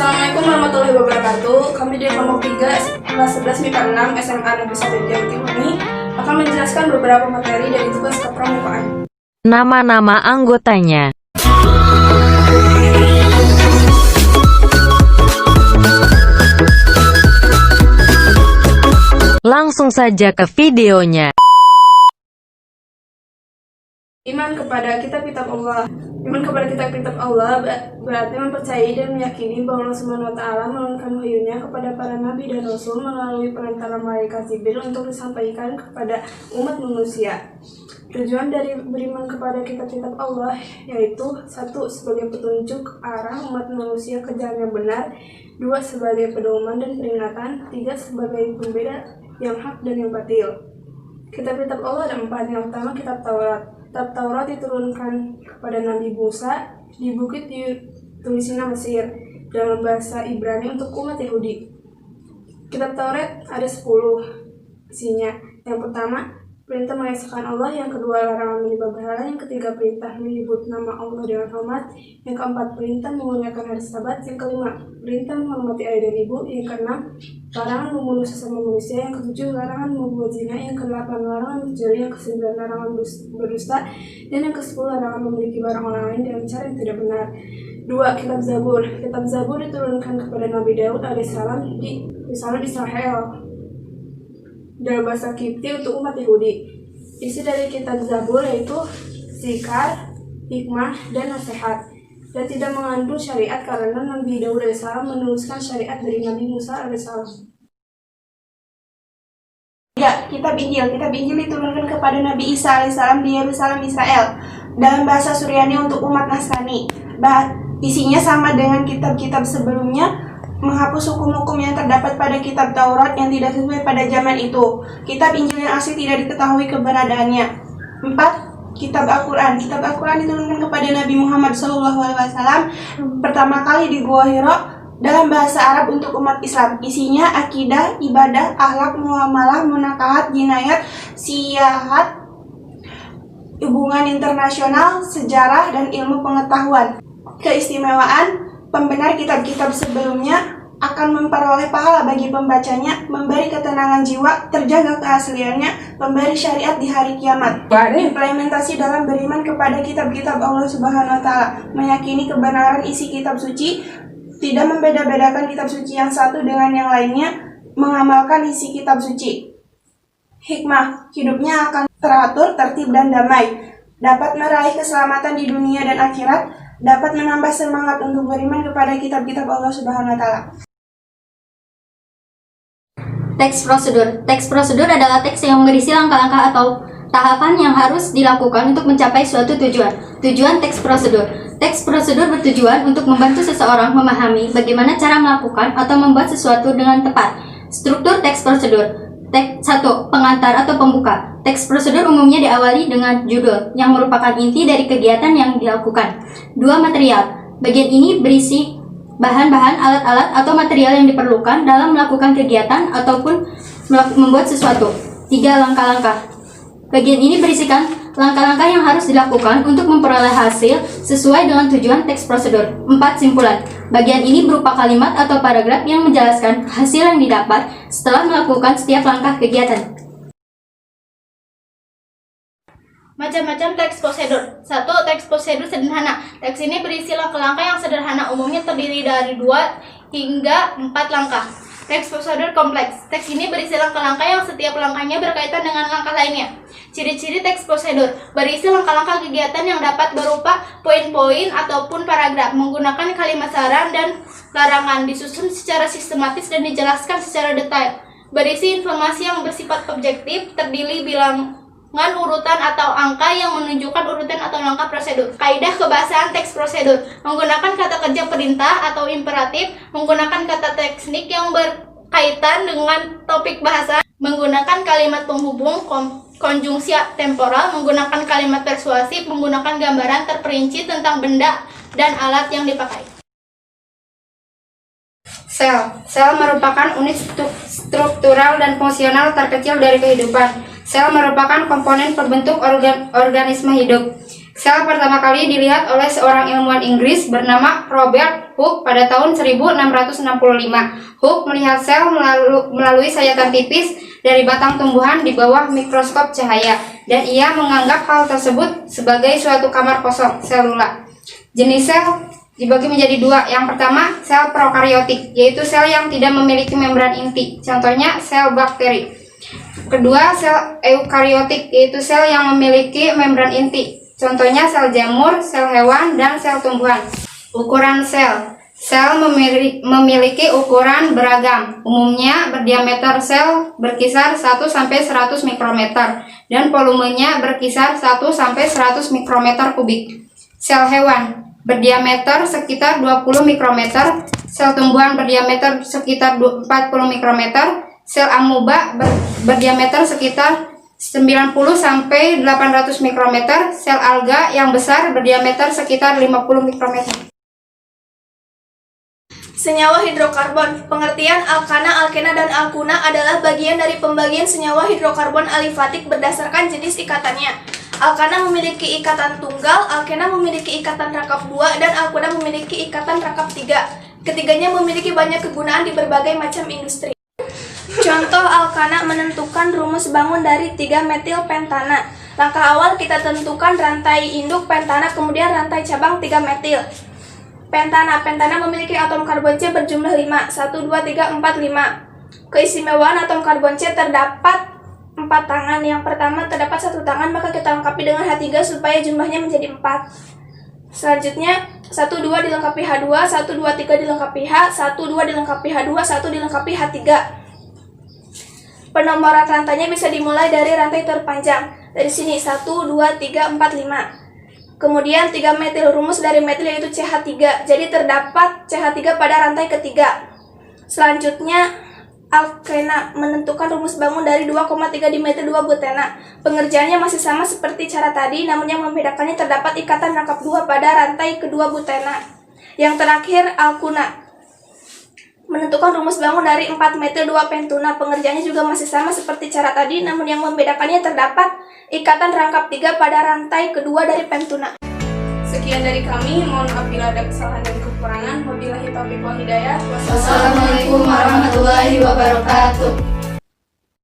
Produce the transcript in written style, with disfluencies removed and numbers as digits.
Assalamualaikum warahmatullahi wabarakatuh. Kami di kelompok 3 kelas 11 MIPA 6 SMA Negeri 1 Jawa ini akan menjelaskan beberapa materi dari tugas kepramukaan. Nama-nama anggotanya. Langsung saja ke videonya. Iman kepada kitab-kitab Allah. Iman kepada kitab-kitab Allah berarti mempercayai dan meyakini bahwa Allah Subhanahu wa Ta'ala menurunkan wahyunya kepada para nabi dan rasul melalui perantara malaikat Jibril untuk disampaikan kepada umat manusia. Tujuan dari beriman kepada kitab-kitab Allah yaitu 1. Sebagai petunjuk arah umat manusia ke jalan yang benar, 2. Sebagai pedoman dan peringatan, 3. Sebagai pembeda yang hak dan yang batil. Kitab-kitab Allah ada 4. Yang pertama kitab Taurat. Kitab Taurat diturunkan kepada Nabi Musa di bukit di Tulisina Mesir dalam bahasa Ibrani untuk umat Yahudi. Kitab Taurat ada 10 isinya. Yang pertama, perintah mengesahkan Allah. Yang kedua, larangan menyembah berhala. Yang ketiga, perintah menyebut nama Allah dengan hormat. Yang keempat, perintah menggunakan hari Sabat. Yang kelima, perintah menghormati ayah dan ibu. Yang keenam, larangan membunuh sesama manusia. Yang ketujuh, larangan membuat zina. Yang kedelapan, larangan mencuri. Yang kesembilan, larangan berdusta. Dan yang kesepuluh, larangan memiliki barang orang lain dengan cara yang tidak benar. 2. Kitab Zabur. Kitab Zabur diturunkan kepada Nabi Daud alaihissalam di Israel dalam bahasa Kipti untuk umat Yahudi. Isi dari kitab Zabur yaitu zikar, hikmah, dan nasihat, dan tidak mengandung syariat karena Nabi Daud alaihissalam meneruskan syariat dari Nabi Musa alaihissalam. 3. Kitab Injil. Kitab Injil diturunkan kepada Nabi Isa alaihissalam di Yerusalem, Israel dalam bahasa Suryani untuk umat Nasrani. Isinya sama dengan kitab-kitab sebelumnya, menghapus hukum-hukum yang terdapat pada kitab Taurat yang tidak sesuai pada zaman itu. Kitab Injil yang asli tidak diketahui keberadaannya. 4. Kitab Al-Quran. Kitab Al-Quran diturunkan kepada Nabi Muhammad SAW pertama kali di Gua Hiro dalam bahasa Arab untuk umat Islam. Isinya akidah, ibadah, akhlak, muamalah, munakahat, jinayat, siyahat, hubungan internasional, sejarah, dan ilmu pengetahuan. Keistimewaan: pembenar kitab-kitab sebelumnya akan memperoleh pahala bagi pembacanya, memberi ketenangan jiwa, terjaga keasliannya, memberi syariat di hari kiamat. Implementasi dalam beriman kepada kitab-kitab Allah Subhanahu wa Ta'ala, meyakini kebenaran isi kitab suci, tidak membeda-bedakan kitab suci yang satu dengan yang lainnya, mengamalkan isi kitab suci. Hikmah: hidupnya akan teratur, tertib, dan damai, dapat meraih keselamatan di dunia dan akhirat, dapat menambah semangat untuk beriman kepada kitab-kitab Allah Subhanahu wa Ta'ala. Teks prosedur. Teks prosedur adalah teks yang berisi langkah-langkah atau tahapan yang harus dilakukan untuk mencapai suatu tujuan. Tujuan teks prosedur. Teks prosedur bertujuan untuk membantu seseorang memahami bagaimana cara melakukan atau membuat sesuatu dengan tepat. Struktur teks prosedur. 1. Pengantar atau pembuka. Teks prosedur umumnya diawali dengan judul, yang merupakan inti dari kegiatan yang dilakukan. 2. Material. Bagian ini berisi bahan-bahan, alat-alat, atau material yang diperlukan dalam melakukan kegiatan ataupun membuat sesuatu. 3. Langkah-langkah. Bagian ini berisikan langkah-langkah yang harus dilakukan untuk memperoleh hasil sesuai dengan tujuan teks prosedur. 4. Simpulan. Bagian ini berupa kalimat atau paragraf yang menjelaskan hasil yang didapat setelah melakukan setiap langkah kegiatan. Macam-macam teks prosedur. 1. Teks prosedur sederhana. Teks ini berisi langkah-langkah yang sederhana, umumnya terdiri dari 2 hingga 4 langkah. Teks prosedur kompleks. Teks ini berisi langkah-langkah yang setiap langkahnya berkaitan dengan langkah lainnya. Ciri-ciri teks prosedur: berisi langkah-langkah kegiatan yang dapat berupa poin-poin ataupun paragraf, menggunakan kalimat saran dan larangan, disusun secara sistematis dan dijelaskan secara detail. Berisi informasi yang bersifat objektif, terdiri bilangan urutan atau angka yang menunjukkan urutan atau langkah prosedur. Kaidah kebahasaan teks prosedur: menggunakan kata kerja perintah atau imperatif, menggunakan kata teknik yang berkaitan dengan topik bahasa, menggunakan kalimat penghubung konjungsi temporal, menggunakan kalimat persuasif, menggunakan gambaran terperinci tentang benda dan alat yang dipakai. Sel merupakan unit struktural dan fungsional terkecil dari kehidupan. Sel merupakan komponen pembentuk organisme hidup. Sel pertama kali dilihat oleh seorang ilmuwan Inggris bernama Robert Hooke pada tahun 1665. Hooke melihat sel melalui sayatan tipis dari batang tumbuhan di bawah mikroskop cahaya, dan ia menganggap hal tersebut sebagai suatu kamar kosong, selula. Jenis sel dibagi menjadi dua. Yang pertama, sel prokariotik, yaitu sel yang tidak memiliki membran inti, contohnya sel bakteri. Kedua, sel eukariotik, yaitu sel yang memiliki membran inti, contohnya sel jamur, sel hewan, dan sel tumbuhan. Ukuran sel. Sel memiliki ukuran beragam. Umumnya berdiameter sel berkisar 1-100 mikrometer dan volumenya berkisar 1-100 mikrometer kubik. Sel hewan berdiameter sekitar 20 mikrometer, sel tumbuhan berdiameter sekitar 40 mikrometer, sel amoeba berdiameter sekitar 90-800 mikrometer, sel alga yang besar berdiameter sekitar 50 mikrometer. Senyawa hidrokarbon. Pengertian alkana, alkena, dan alkuna adalah bagian dari pembagian senyawa hidrokarbon alifatik berdasarkan jenis ikatannya. Alkana memiliki ikatan tunggal, alkena memiliki ikatan rangkap 2, dan alkuna memiliki ikatan rangkap 3. Ketiganya memiliki banyak kegunaan di berbagai macam industri. Contoh alkana menentukan rumus bangun dari 3-metil-pentana. Langkah awal kita tentukan rantai induk pentana, kemudian rantai cabang 3-metil. Pentana memiliki atom karbon C berjumlah 5, 1, 2, 3, 4, 5. Keistimewaan atom karbon C terdapat 4 tangan. Yang pertama terdapat 1 tangan, maka kita lengkapi dengan H3 supaya jumlahnya menjadi 4. Selanjutnya 1, 2 dilengkapi H2, 1, 2, 3 dilengkapi H, 1, 2 dilengkapi H2, 1 dilengkapi H3. Penomoran rantainya bisa dimulai dari rantai terpanjang. Dari sini 1, 2, 3, 4, 5. Kemudian 3-metil, rumus dari metil yaitu CH3. Jadi terdapat CH3 pada rantai ketiga. Selanjutnya alkena menentukan rumus bangun dari 2,3 dimetil 2 butena. Pengerjaannya masih sama seperti cara tadi, namun yang membedakannya terdapat ikatan rangkap 2 pada rantai kedua butena. Yang terakhir alkuna menentukan rumus bangun dari 4 metil 2 pentuna. Pengerjaannya juga masih sama seperti cara tadi, namun yang membedakannya terdapat ikatan rangkap 3 pada rantai kedua dari pentuna. Sekian dari kami, mohon maaf bila ada kesalahan dan kekurangan. Wabillahi taufiq wal hidayah. Wassalamualaikum warahmatullahi wabarakatuh.